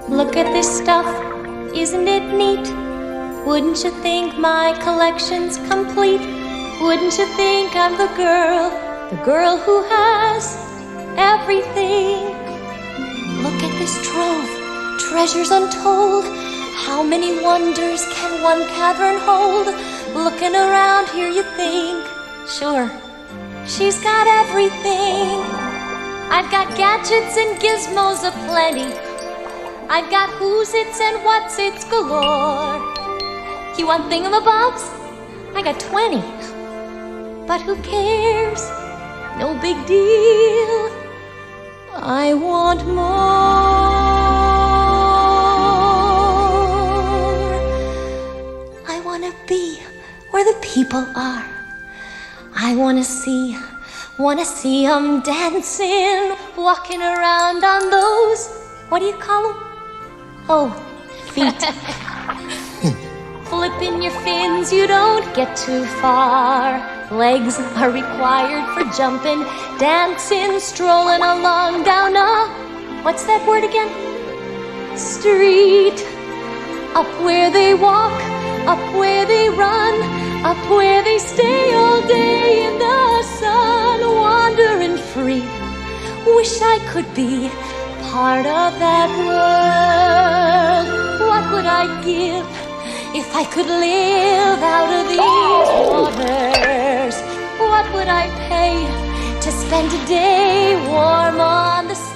Look at this stuff, isn't it neat? Wouldn't you think my collection's complete? Wouldn't you think I'm the girl who has everything? Look at this trove, treasures untold. How many wonders can one cavern hold? Looking around here you think, sure, she's got everything. I've got gadgets and gizmos aplenty. I've got who's its and what's its galore. You want thingamabobs? I got 20. But who cares? No big deal. I want more. I want to be where the people are. I want to see them dancing, walking around on those, what do you call them? Oh, feet. Flipping your fins, you don't get too far. Legs are required for jumping, dancing, strolling along down a, what's that word again? Street. Up where they walk, up where they run, up where they stay all day in the sun, wandering free. Wish I could be part of that world. What would I give if I could live out of these waters? What would I pay to spend a day warm on the sea?